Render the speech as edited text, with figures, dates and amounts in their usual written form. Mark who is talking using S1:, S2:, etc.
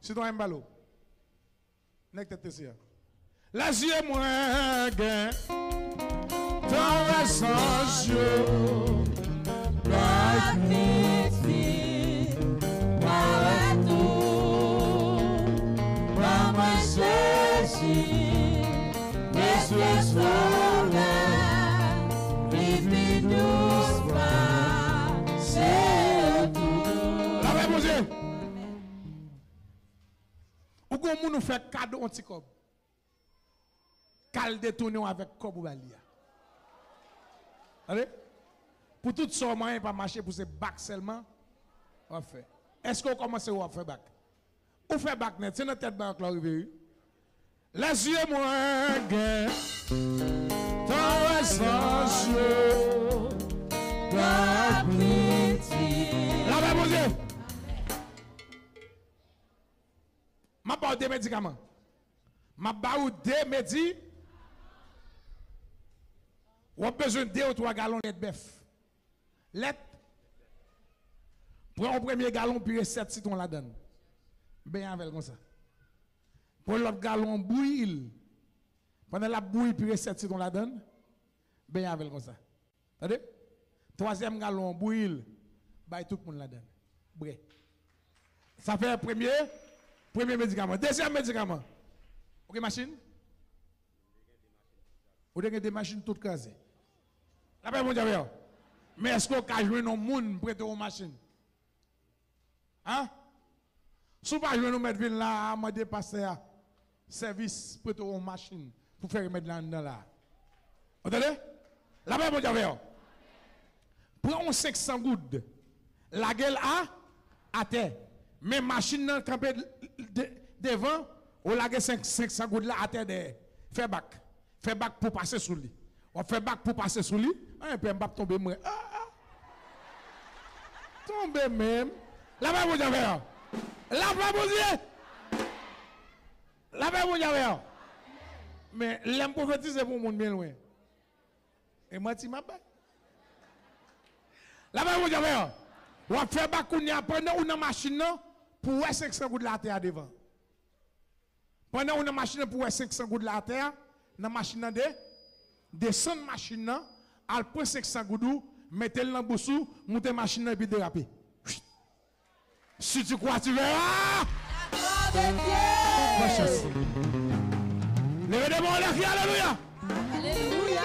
S1: Si tu as un ballot, n'est-ce que tu es les yeux moins gain, dans la sans yeux,
S2: magnifique, par tout, par moi chercher, les yeux sauvés, vite doucement, c'est tout.
S1: La paix, mon Dieu. Ou comment nous fait cadeau anti-cob? Cal détourner avec cob ou balia. Allez? Pour tout ça, moyen pas marcher pour ce bac seulement. On fait. Est-ce qu'on commence à faire bac? Ou fait bac net? C'est notre tête bac là arrivé. Les yeux moins gain. Ton essence. La paix, mon Dieu. Ma pas des médicaments. Ma pas des médicaments. Ou a besoin de 2 ou 3 gallons de bœuf. Lettre. Prends un premier gallon, puis 7 citrons la donne. Bien avec comme ça. Pour l'autre gallon, bouille. Pendant la bouille, puis 7 citrons la donne. Bien avec comme ça. Attendez? 3e gallon, bouille. Bah, tout le monde la donne. Bref. Ça fait premier médicament. 2e médicament. Ok, machine? Vous avez des machines toutes casées. La paix, mon Dieu. Mais est-ce qu'on peut jouer nos monde prêter aux machines? Hein? Si vous ne pouvez pas jouer nos mettre là, à dépasser à service prêter aux machines pour faire mettre là dedans là. Vous entendez? La paix, mon Dieu. Prenons 500 gouttes. La gueule à terre. Mais machine campée devant, on la 500 gouttes là à terre derrière. Fais bac. Fais bac pour passer sous lui. On fait bac pour passer sous lui. Un peu m'bap tomber moi. Tomber même. La paix, mon Dieu. La paix, mon Dieu. La paix, mon Dieu. Mais l'aime prophétiser pour le monde bien loin. Et moi, tu m'as pas. La paix, mon Dieu. On fait bac pendant une machine pour 500 gouttes de la terre devant. Pendant une machine pour 500 gouttes de la terre. Dans la machine de descendre machine al prend 500 goudou mettez le dans boussou monter machine et puis déraper. Si tu crois tu verras. Levez des mains, alléluia.
S2: Alléluia.